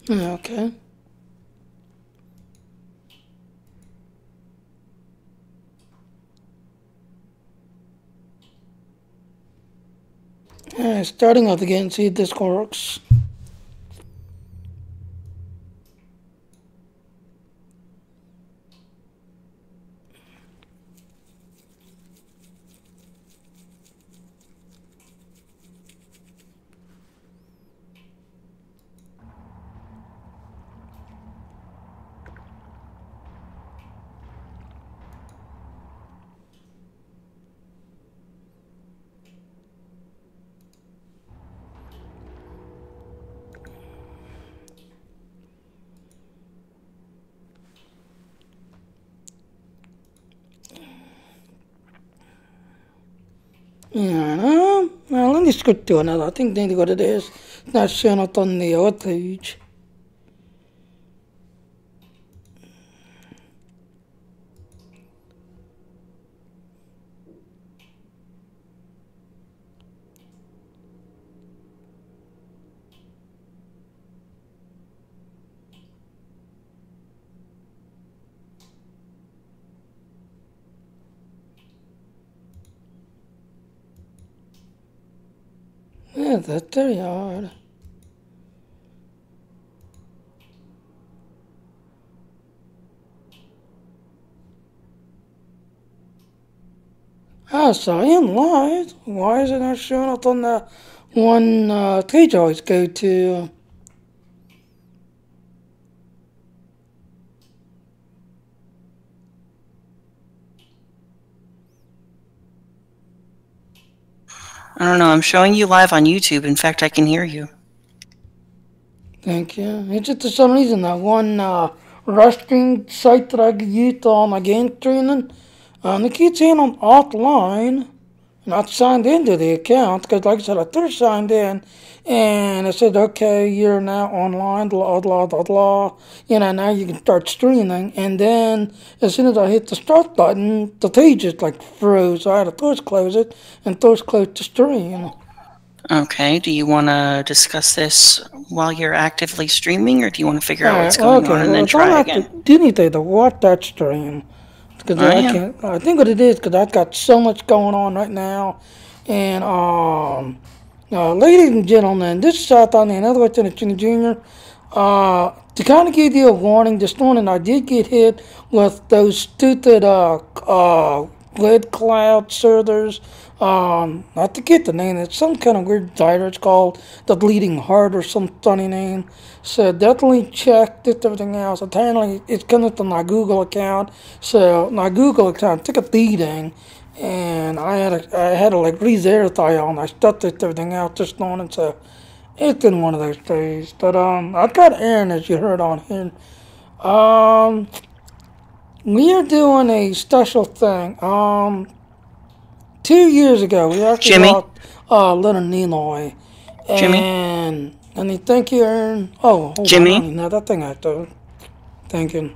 Yeah, okay. Starting out again, see if this works. Yeah, no. Well, let me just go to another. I think maybe what it is. It's not showing up on the other page. Yeah, that's very odd. Ah, so I am live. Why is it not showing up on the one page I always go to? I don't know. I'm showing you live on YouTube. In fact, I can hear you. Thank you. It's just for some reason that one wrestling site that I used on my game training, they keep saying I'm offline, not signed into the account, because like I said, I first signed in, and it said, okay, you're now online, blah, blah, blah, blah, now you can start streaming, and then as soon as I hit the start button, the page just like froze, so I had to first close it, and first close the stream. Okay. Do you want to discuss this while you're actively streaming, or do you want to figure out what's going on and then Well, so I'm try actually again? do need to watch that stream. Because Oh, I yeah. can't. I think what it is because I've got so much going on right now, and ladies and gentlemen, this is South on the another Lieutenant Jr. To kind of give you a warning, this morning I did get hit with those stupid lead cloud servers. I forget the name. It's some kind of weird title. It's called the Bleeding Heart or some funny name. So definitely check this everything else. Apparently it's coming from my Google account. So my Google account took a beating, and I had to like re-verify all my stuff, this everything else this morning. So it's been one of those days. But I've got Aaron, as you heard on here. Um, we are doing a special thing. 2 years ago, we actually Jimmy? lost Leonard Nimoy. Jimmy? And I thank you, Aaron. Oh, hold on, I don't Jimmy? even know that thing I do. Thank you.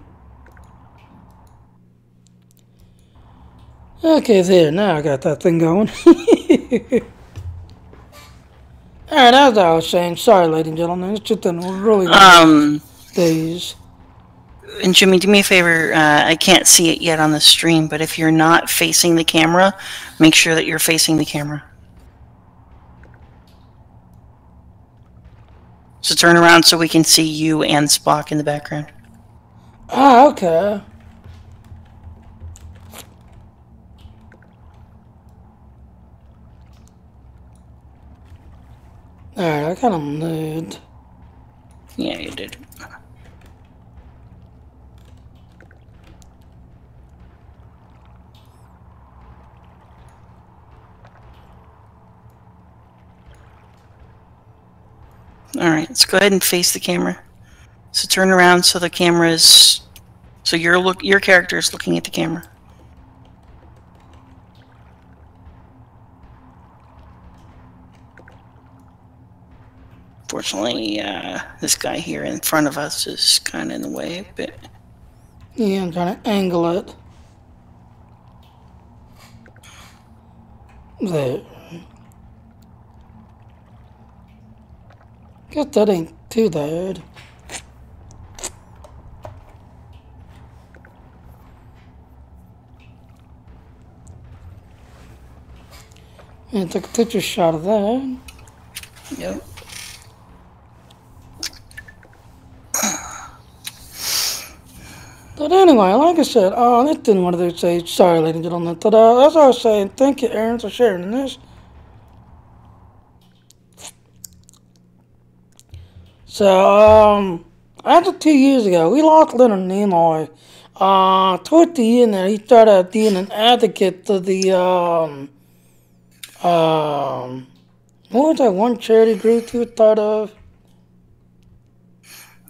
Okay, there. Now I got that thing going. Alright, as I was saying, sorry, ladies and gentlemen, it's just been really one of those Um, days. and Jimmy, do me a favor. I can't see it yet on the stream, but if you're not facing the camera, make sure that you're facing the camera. So turn around so we can see you and Spock in the background. Ah, okay. Alright, I kind of moved. Yeah, you did. Alright, let's go ahead and face the camera. So turn around so the camera is... So your character is looking at the camera. Fortunately, this guy here in front of us is kind of in the way a bit. Yeah, I'm trying to angle it. There. Guess that ain't too bad. And took a picture shot of that. Yep. But anyway, like I said, I didn't want to say sorry, ladies and gentlemen. But as I was saying, thank you, Aaron, for sharing this. So, after 2 years ago, we lost Leonard Nimoy. Toward the end there, he started being an advocate to the, what was that one charity group he was part of?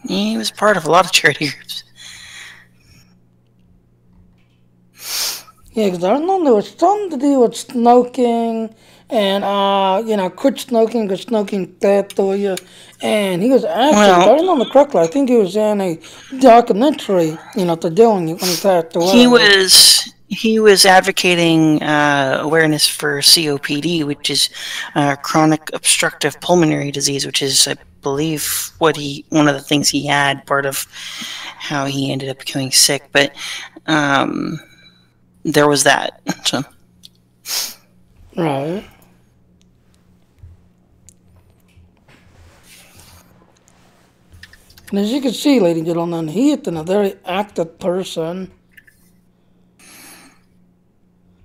He was part of a lot of charity groups. Yeah, because I know there was something to do with smoking and, quit smoking because smoking's bad for you. And he was actually, if I remember correctly, I think he was in a documentary, to doing it when he passed away. He was advocating awareness for COPD, which is chronic obstructive pulmonary disease, which is, I believe, one of the things he had, part of how he ended up becoming sick. But there was that. So. Right. And as you can see, ladies and gentlemen, he has been a very active person.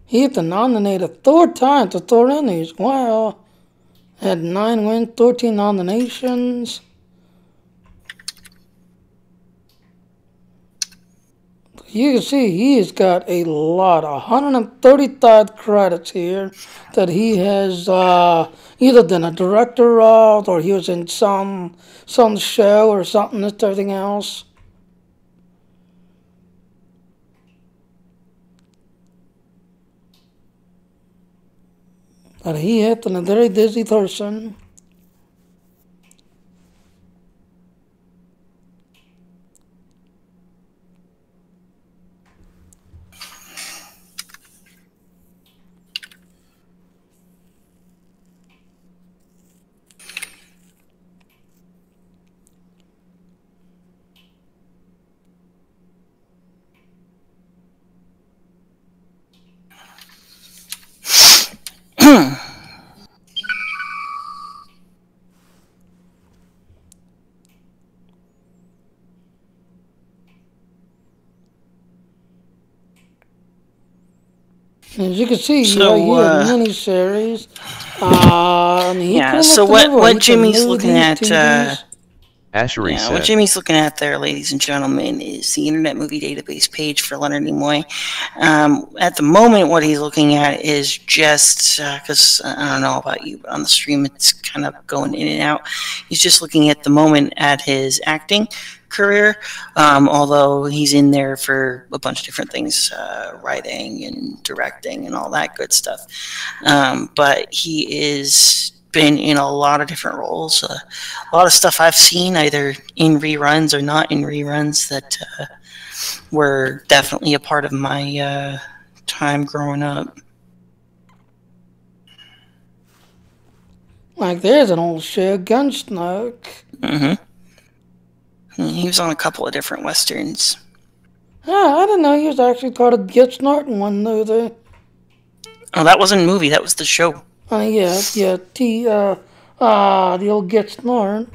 He has been nominated 4 times to 4 Emmys. Wow. Had 9 wins, 13 nominations. You can see he has got a lot, 135 credits here that he has either been a director of or he was in some show or something, that's everything else. But he has been a very busy person. As you can see, he had miniseries. So what Jimmy's looking at, Ashery said. what Jimmy's looking at there, ladies and gentlemen, is the Internet Movie Database page for Leonard Nimoy. At the moment, what he's looking at is just, because I don't know about you, but on the stream it's kind of going in and out. He's just looking at the moment at his acting career, although he's in there for a bunch of different things, writing and directing and all that good stuff. But he is been in a lot of different roles, a lot of stuff I've seen either in reruns or not in reruns that were definitely a part of my time growing up. Like there's an old show, Gunsmoke. He was on a couple of different westerns. I didn't know he was actually part of Get Snort in one movie. Oh, that wasn't a movie, that was the show. The old Get Snort.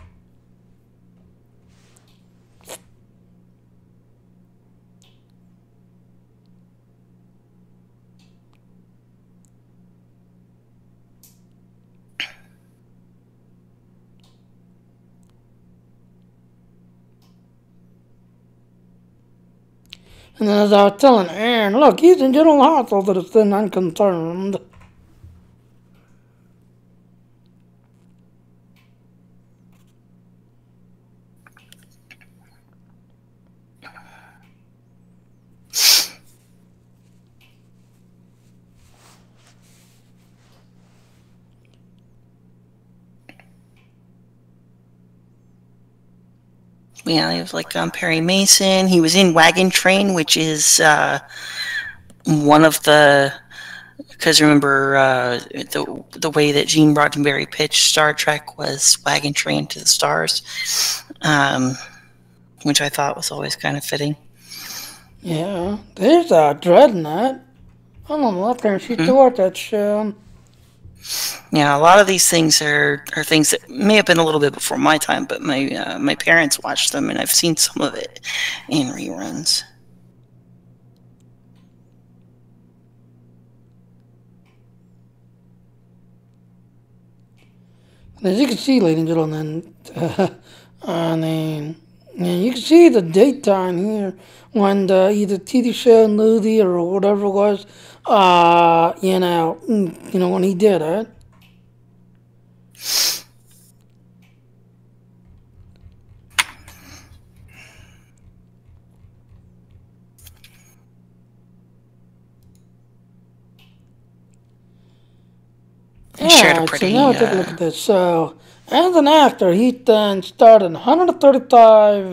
And then as I was telling Aaron, look, he's in general hospital that it's been unconfirmed. Yeah, he was like Perry Mason. He was in Wagon Train, which is one of the... Because remember, the way that Gene Roddenberry pitched Star Trek was Wagon Train to the Stars, which I thought was always kind of fitting. Yeah, there's Dreadnought. I don't know, up there, she watched that show. Yeah, a lot of these things are things that may have been a little bit before my time, but my parents watched them, and I've seen some of it in reruns. As you can see, ladies and gentlemen, I mean, you can see the date time here when the either TV show, movie, or whatever it was, when he did it. Yeah, so now take a look at this. So, as an actor, he then started 135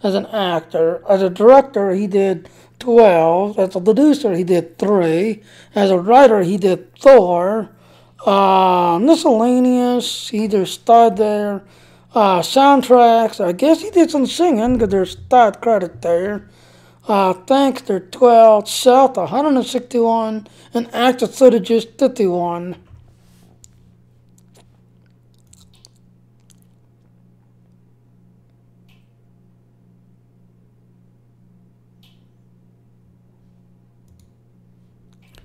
as an actor. As a director, he did 12. As a producer, he did 3. As a writer, he did 4. Miscellaneous, he either starred there. Soundtracks, I guess he did some singing because there's start credit there. Thanks, they're 12. South, 161. And actor footage, 51.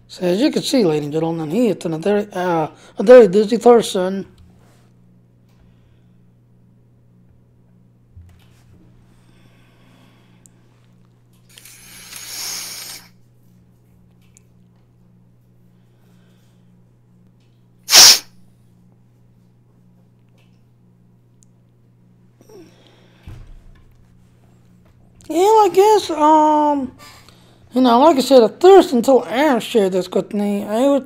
So as you can see, ladies and gentlemen, he is a very busy person. Yeah, I guess, like I said, at first, until Aaron shared this with me, I was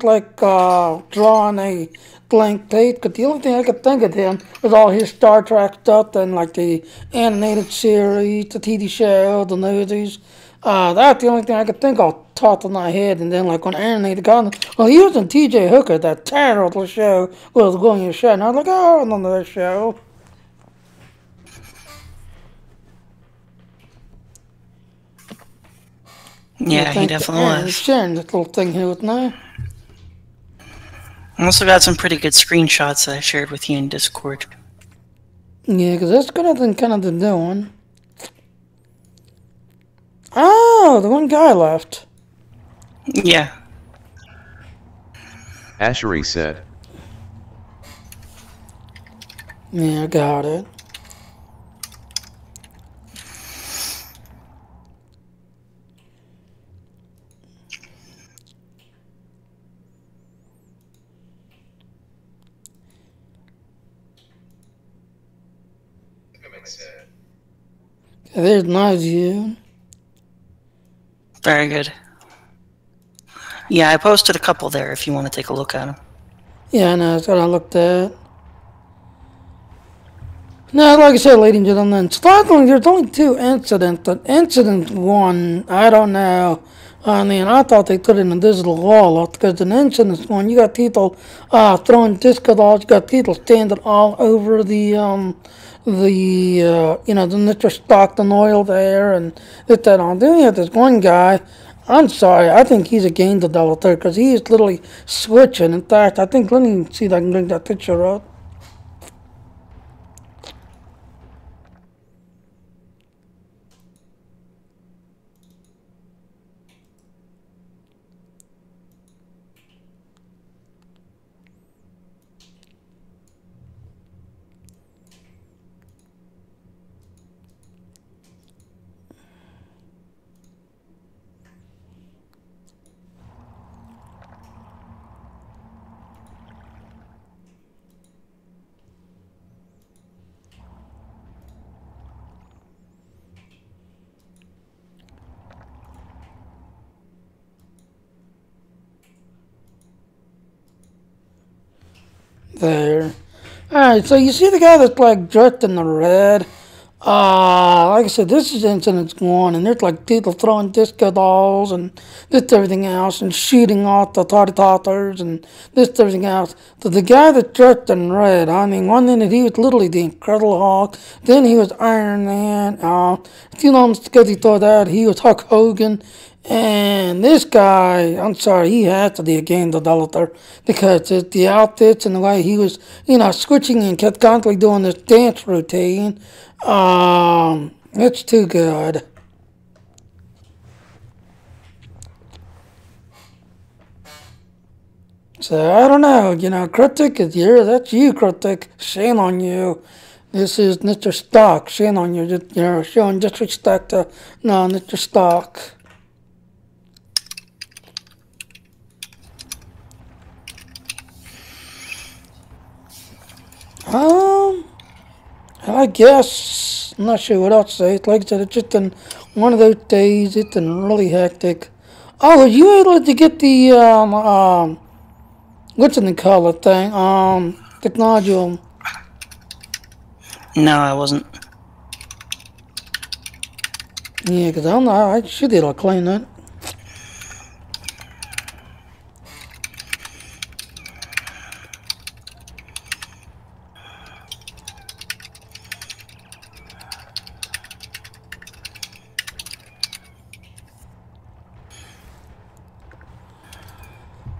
drawing a blank page, because the only thing I could think of him was all his Star Trek stuff and like the animated series, the TV show, the movies. That's the only thing I could think of top of my head. And then like when Aaron got well, he was in TJ Hooker, that terrible show with William Shatner. And I was like, oh, I remember that show. Yeah, he definitely was. Sharing this little thing here with me. I also got some pretty good screenshots that I shared with you in Discord. Yeah, because that's kind of the new one. Oh, the one guy left. Yeah. Ashery said. Yeah, I got it. There's my view. Very good. Yeah, I posted a couple there if you want to take a look at them. Yeah, I know, that's what I looked at. Now, like I said, ladies and gentlemen, surprisingly, there's only 2 incidents. But incident 1, I don't know. I mean, I thought they put it in a digital wallet, because in incident 1, you got people throwing disco balls, you got people standing all over the Mr. Stockton oil there, and that on. Then you have this one guy, I'm sorry, I think he's a game developer, because he is literally switching. In fact, I think, let me see if I can bring that picture up. There. Alright, so you see the guy that's like dressed in the red? Like I said, this is incident 1, and there's like people throwing disco balls and this everything else, and shooting off the tarty-totters and this everything else. So the guy that's dressed in red, I mean, one minute he was literally the Incredible Hulk, then he was Iron Man, because he thought that he was Hulk Hogan, And this guy, I'm sorry, he had to be a game developer because the outfits and the way he was, switching and kept constantly doing this dance routine. It's too good. So I don't know, Critic is here. That's you, Critic. Shame on you. This is Mr. Stock. Shame on you. Showing disrespect to Mr. Stock. I guess I'm not sure what else to say. Like I said, it's just been one of those days. It's been really hectic. Oh, were you able to get the what's in the color thing? Technology. No, I wasn't. Yeah, because I don't know. I should be able to claim that.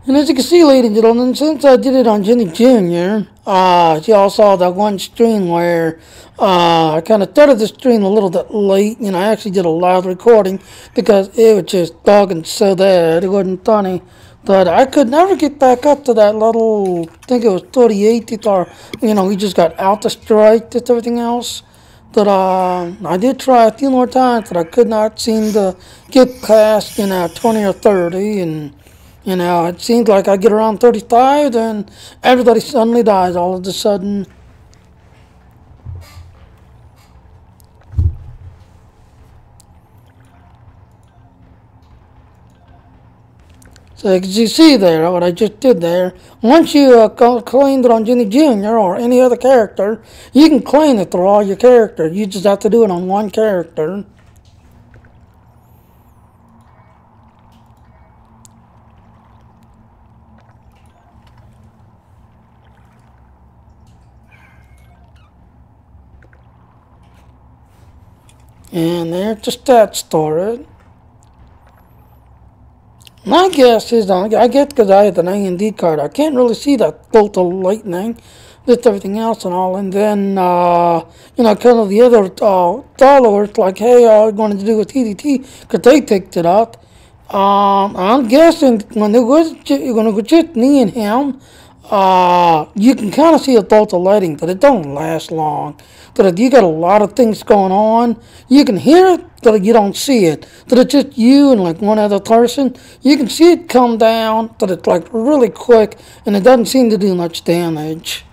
And as you can see, ladies and gentlemen, since I did it on Jimmy Jr., y'all saw that one stream where I kind of started the stream a little bit late, and I actually did a live recording because it was just dogging so bad. It wasn't funny. But I could never get back up to that level, I think it was 38, or, we just got out the strike and everything else. But I did try a few more times, but I could not seem to get past, 20 or 30, and it seems like I get around 35, and everybody suddenly dies all of a sudden. So as you see there, what I just did there, once you claimed it on Jimmy Jr. or any other character, you can claim it through all your characters. You just have to do it on one character. And there's the stats for it. My guess is, I get because I have an A&D card, I can't really see that bolt of lightning, just everything else and all. And then, kind of the other followers, like, hey, I'm going to do a TDT, because they picked it up. I'm guessing when it was just me and him, you can kind of see a bolt of lighting, but it don't last long. But if you got a lot of things going on, you can hear it, but you don't see it. But it's just you and like one other person. You can see it come down, but it's like really quick, and it doesn't seem to do much damage.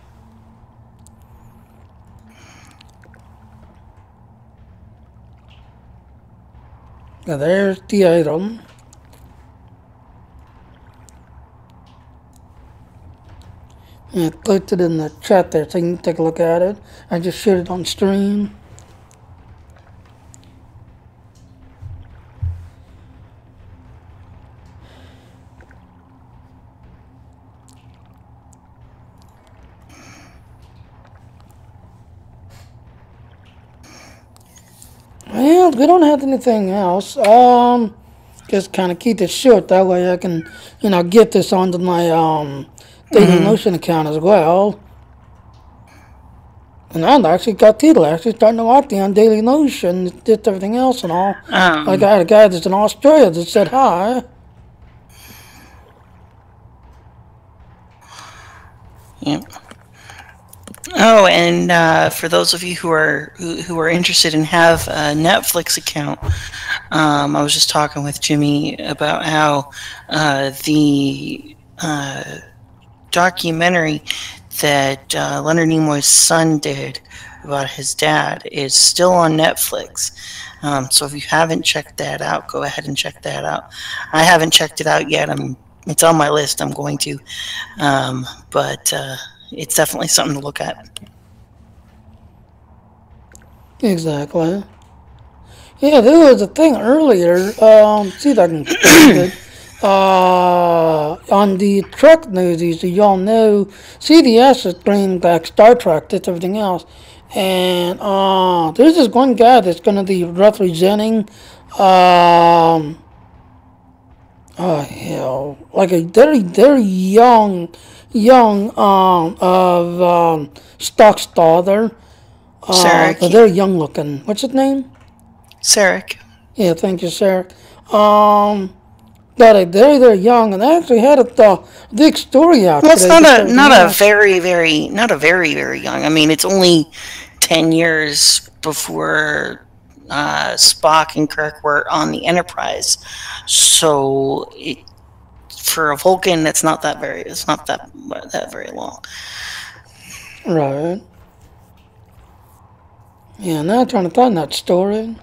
Now there's the item. And I put it in the chat there so you can take a look at it. I just shared it on stream. Well, we don't have anything else. Just kind of keep it short. That way I can, get this onto my Daily Notion account as well. And I actually got people actually starting to watch me on Daily Notion, did everything else and all. I got a guy that's in Australia that said hi. Yep. Oh, and for those of you who are interested and have a Netflix account, I was just talking with Jimmy about how the documentary that Leonard Nimoy's son did about his dad is still on Netflix. So if you haven't checked that out, go ahead and check that out. I haven't checked it out yet. It's on my list. I'm going to, but it's definitely something to look at. Exactly. Yeah, there was a thing earlier. See if I can find it. On the Trek news, y'all know CBS is bringing back Star Trek, that's everything else. And there's this one guy that's going to be representing Oh hell! Like a very young of Stock's daughter. Sarek. They're young looking. What's his name? Sarek. Yeah, thank you, sir. That they're young, and they actually had a big story out Well, it's today. not a very young. I mean, it's only 10 years before Spock and Kirk were on the Enterprise. So for a Vulcan, it's not that very long. Right. Yeah, now I'm trying to find that story.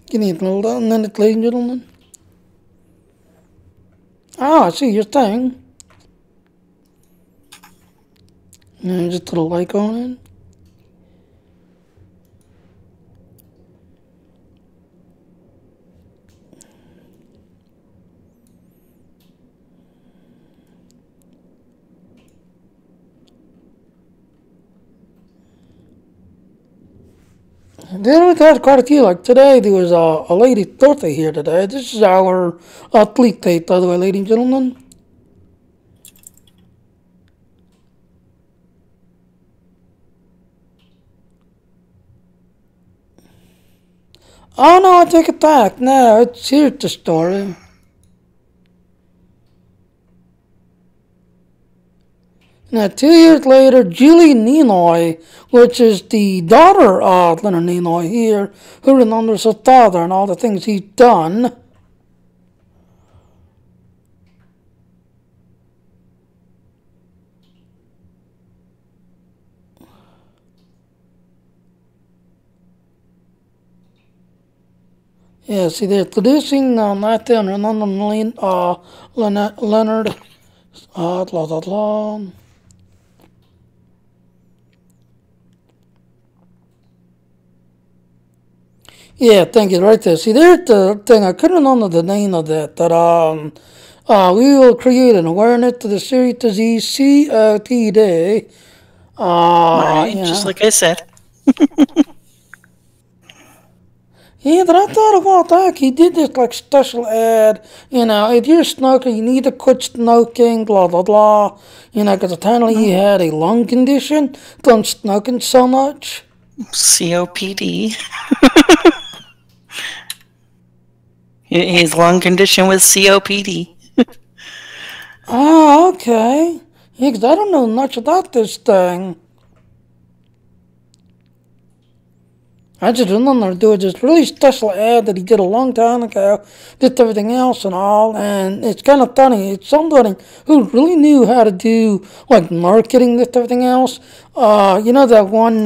Give me a minute, ladies and gentlemen. Oh, I see your thing. And just put a like on it. Then we've had quite a few. Like today, there was a lady's birthday here today. This is our tweet date, by the way, ladies and gentlemen. Oh no, I take it back. No, here's the story. Now, 2 years later, Julie Nimoy, which is the daughter of Leonard Nimoy here, who remembers her father and all the things he's done. Yeah, see, they're producing right there, and Leonard, blah, blah, blah. Yeah, thank you, right there. See, there's the thing, I couldn't remember the name of that, we will create an awareness to the serious disease COPD. Right, just like I said. Yeah, but I thought about that. He did this like special ad, if you're a smoker, you need to quit smoking, blah, blah, blah. Because apparently he had a lung condition from smoking so much. COPD. His lung condition was COPD. Oh, okay. Yeah, because I don't know much about this thing. I just remember doing this really special ad that he did a long time ago, did everything else and all, and it's kind of funny. It's somebody who really knew how to do, like, marketing, this everything else. That one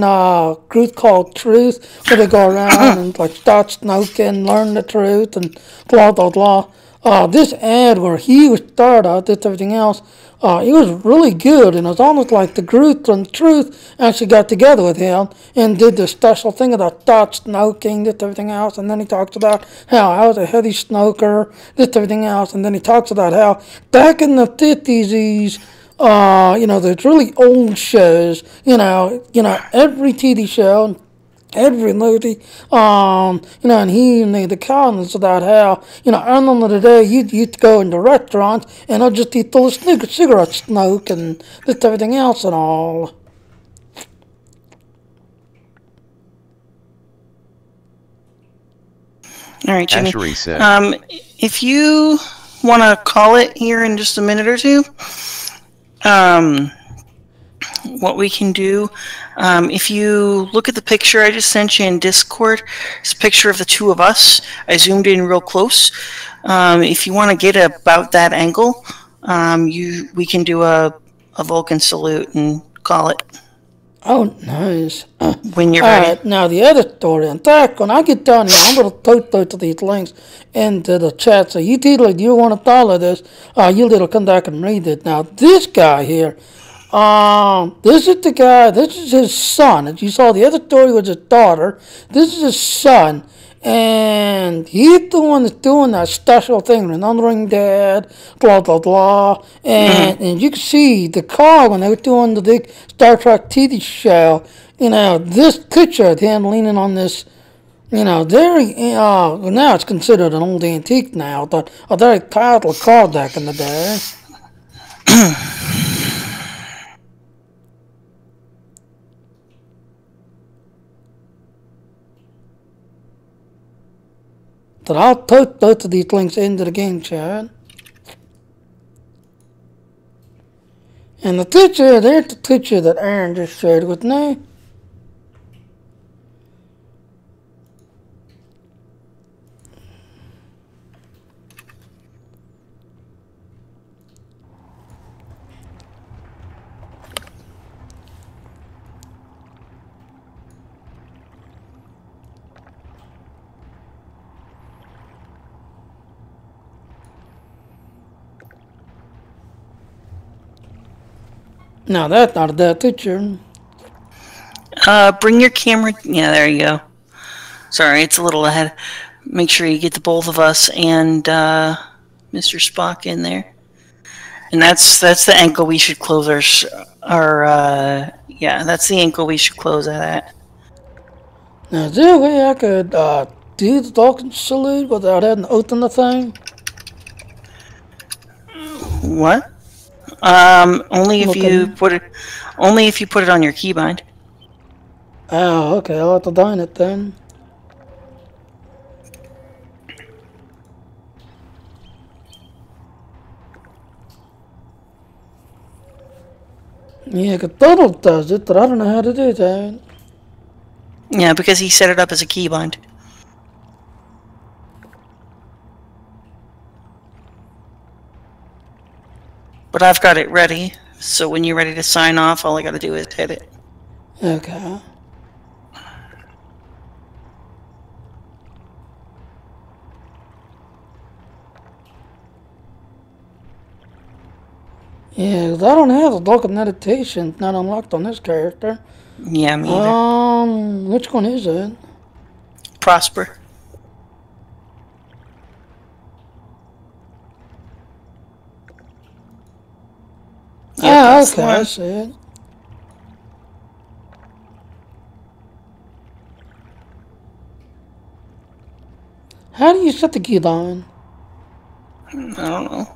group called Truth, where they go around and, like, start smoking, learn the truth, and blah, blah, blah. This ad where he was started, did everything else, it was really good, and it was almost like the group from Truth actually got together with him and did the special thing about start smoking, did everything else, and then he talks about how I was a heavy smoker, did everything else, and then he talks about how back in the 50s, there's really old shows, every TV show, every movie, and he made the comments about how, I remember the day you'd go into restaurants and I'd just eat full of cigarette smoke and just everything else and all. All right, Jimmy. Ashery said. If you want to call it here in just a minute or two, what we can do, if you look at the picture I just sent you in Discord, it's a picture of the two of us. I zoomed in real close. If you want to get about that angle, we can do a Vulcan salute and call it. Oh, nice. When you're ready. Alright, now the other story. In fact, when I get done here, I'm going to post both of these links into the chat. So you people, if you want to follow this, you little come back and read it. Now, this guy here, this is the guy, this is his son. As you saw, the other story was his daughter. This is his son. And he's the one that's doing that special thing, remembering Dad, blah, blah, blah. And you can see the car when they were doing the big Star Trek TV show, you know, this picture of him leaning on this, you know, very, now it's considered an old antique now, but a very powerful car back in the day. But I'll post both of these links into the game chat. And the picture, there's the picture that Aaron just shared with me. No, that's not a bad picture. Bring your camera. Yeah, there you go. Sorry, it's a little ahead. Make sure you get the both of us and Mr. Spock in there. And that's the ankle we should close yeah, that's the ankle we should close at. Now, is there a way I could do the Falcon salute without having to open the thing? What? Only if you put it on your keybind. Oh, okay, I'll have to dine it then. Yeah, because Donald does it, but I don't know how to do that. Yeah, because he set it up as a keybind. But I've got it ready, so when you're ready to sign off, all I gotta do is hit it. Okay. Yeah, 'cause I don't have a book of meditation not unlocked on this character. Yeah, me either. Which one is it? Prosper. Yeah, okay, I see it. How do you set the key down? I don't know.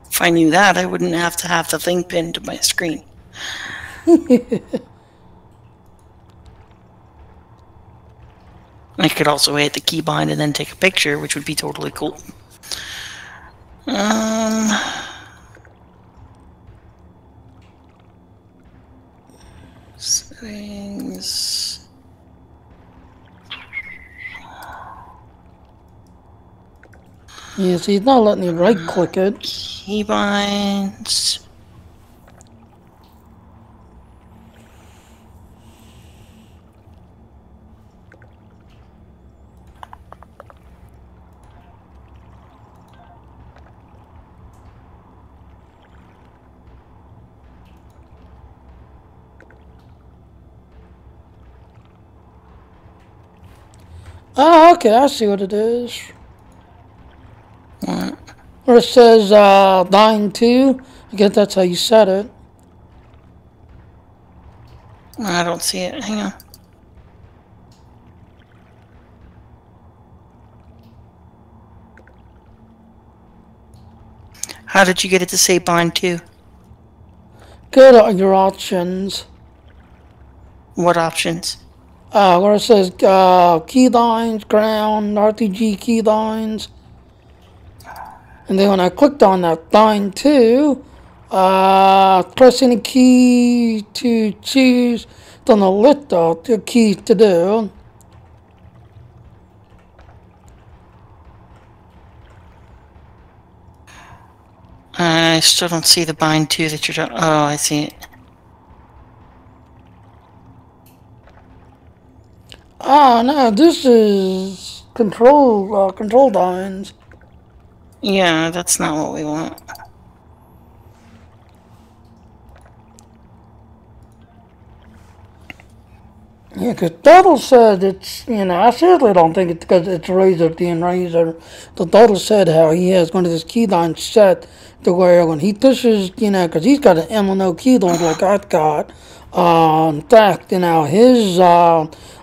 If I knew that, I wouldn't have the thing pinned to my screen. I could also hit the keybind and then take a picture, which would be totally cool. Settings. Yeah, see, it's not letting me right-click it. Keybinds. Oh, okay, I see what it is. What? Where it says line 2, I guess that's how you set it. I don't see it. Hang on. How did you get it to say bind to? Go to your options. What options? Where it says keylines, ground, RTG keylines. And then when I clicked on that line 2, press any key to choose, then I'll list out the key to do. I still don't see the bind to that you're talking. Oh, I see it. No, this is control lines. Yeah, that's not what we want. Yeah, because Tuttle said it's, I certainly don't think it's because it's Razor being Razor. The Tuttle said how he has one of his keyline set to where when he pushes, because he's got an M&O keyline like I've got. In fact, his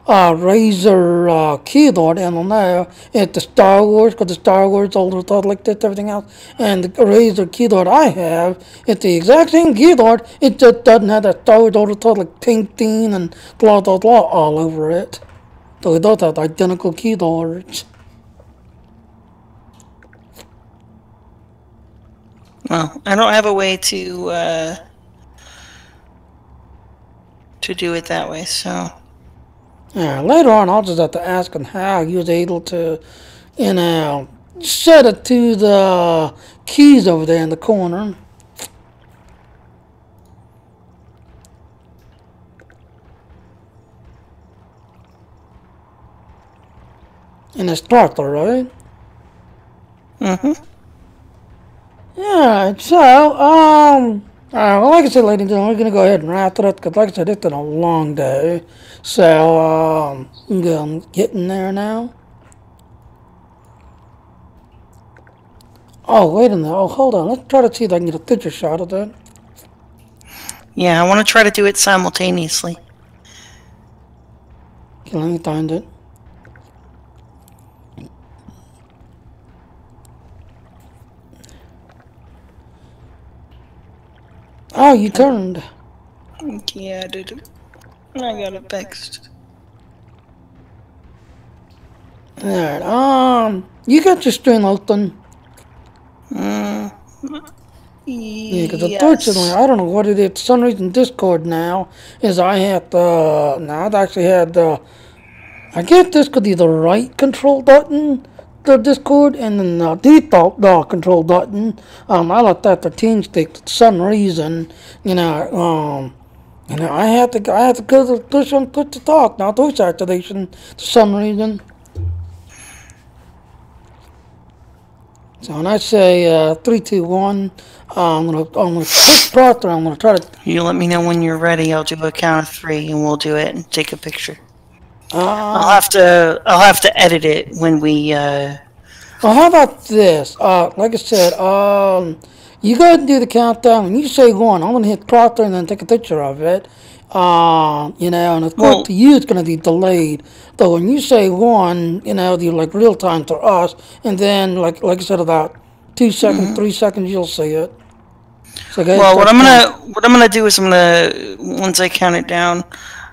Razor keyboard M&O at the Star Wars, because the Star Wars older thought like this, everything else, and the Razor keyboard I have, it's the exact same keyboard, it just doesn't have that Star Wars older thought like painting and blah blah blah all over it. So we both have identical keyboards. Well, I don't have a way to do it that way, so. Yeah, later on I'll just have to ask him how he was able to, set it to the keys over there in the corner. In the starter, right? Mm-hmm. Yeah, so, well, like I said, ladies and gentlemen, we're going to go ahead and wrap it up, because like I said, it's been a long day. So, I'm getting there now. Oh, wait a minute. Oh, hold on. Let's try to see if I can get a picture shot of that. Yeah, I want to try to do it simultaneously. Okay, let me find it. Oh, you turned. Yeah, I did. I got it fixed. Alright, you got your string open. Yeah, because unfortunately, I don't know what it is. For some reason, Discord now is I have to. Now I've actually had I guess this could be the right control button, the Discord, and then the default control button. I left that for Team Stick for some reason. I have to go to push to talk, not voice activation for some reason. So when I say 3, 2, 1, I'm gonna push Proctor. I'm gonna try to. You let me know when you're ready. I'll do a count of 3, and we'll do it and take a picture. I'll have to edit it when we. Well, how about this? Like I said, you go ahead and do the countdown. When you say 1, I'm gonna hit Proctor and then take a picture of it. And of course to you it's gonna be delayed. Though when you say 1, you're like real time to us, and then like I said, about 2 seconds, 3 seconds, you'll see it. So well, what I'm gonna do is once I count it down,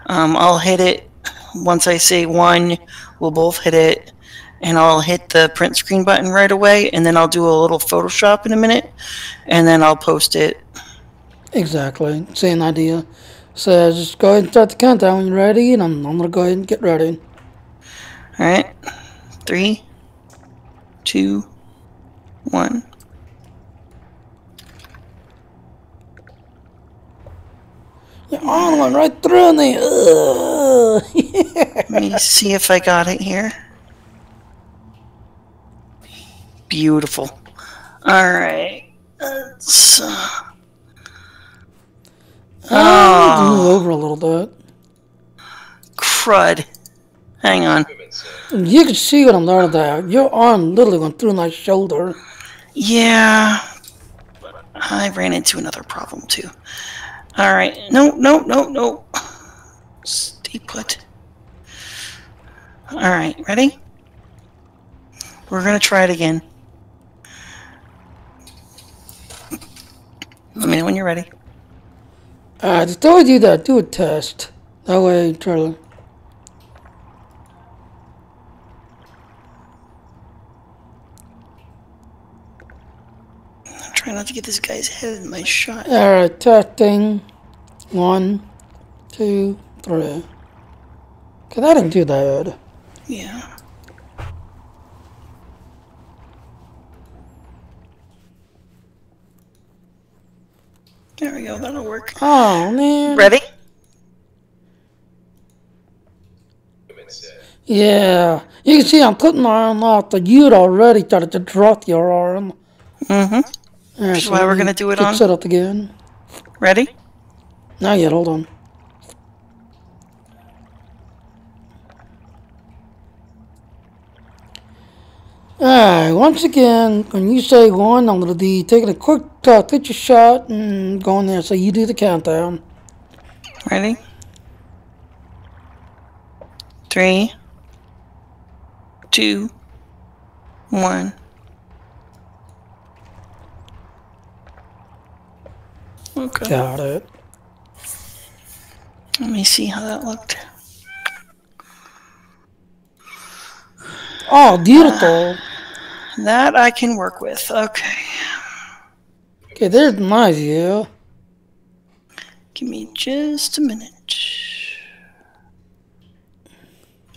I'll hit it. Once I say 1, we'll both hit it, and I'll hit the print screen button right away, and then I'll do a little Photoshop in a minute, and then I'll post it. Exactly, same idea. So just go ahead and start the countdown when you're ready, and I'm gonna go ahead and get ready. All right, 3, 2, 1. Your arm went right through me. Let me see if I got it here. Beautiful. All right. Move over a little bit. Crud. Hang on. You can see what I'm talking about. Your arm literally went through my shoulder. Yeah. I ran into another problem too. All right. No. Stay put. All right. Ready? We're going to try it again. Let me know when you're ready. Just always do that. Do a test. That way, Charlie. I'm trying not to get this guy's head in my shot. Alright, testing. 1, 2, 3. Okay, that didn't do that. Yeah. There we go, that'll work. Oh, man. Ready? Yeah. You can see I'm putting my arm off, but you'd already started to drop your arm. Mm-hmm. That's why we're going to do it on. Set up again. Ready? Not yet, hold on. Alright, once again, when you say one, I'm going to be taking a quick picture shot and going there. So you do the countdown. Ready? 3, 2, 1. Okay. Got it. Let me see how that looked. Oh, beautiful. That I can work with. Okay. Okay, there's my view. Give me just a minute.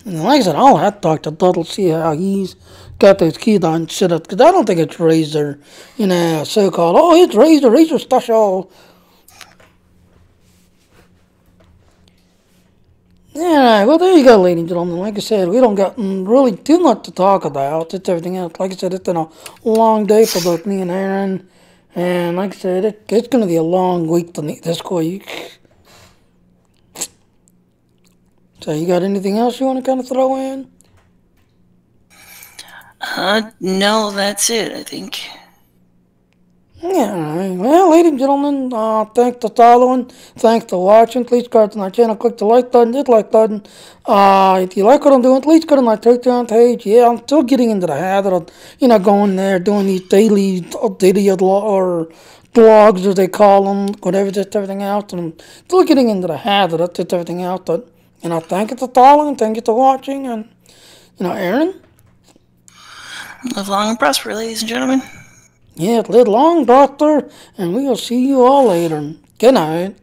And like I said, I'll have to talk to Tuttle, see how he's got those keydowns set up. Because I don't think it's Razor, so-called, oh, it's Razor special. Alright, well, there you go, ladies and gentlemen. Like I said, we don't got really too much to talk about. It's everything else. Like I said, it's been a long day for both me and Aaron. And like I said, it's going to be a long week this week. So you got anything else you want to kind of throw in? No, that's it, I think. Yeah, alright. Well, ladies and gentlemen, thanks for following, thanks for watching. Please go to my channel, click the like button, hit like button. If you like what I'm doing, please go to my Patreon page. Yeah, I'm still getting into the habit of, going there, doing these daily video or blogs, as they call them, whatever, just everything else. And I'm still getting into the habit of just everything else. But, thank you for following, thank you for watching, and, Aaron? Live long and prosper, ladies and gentlemen. Yeah, live long, doctor, and we will see you all later. Good night.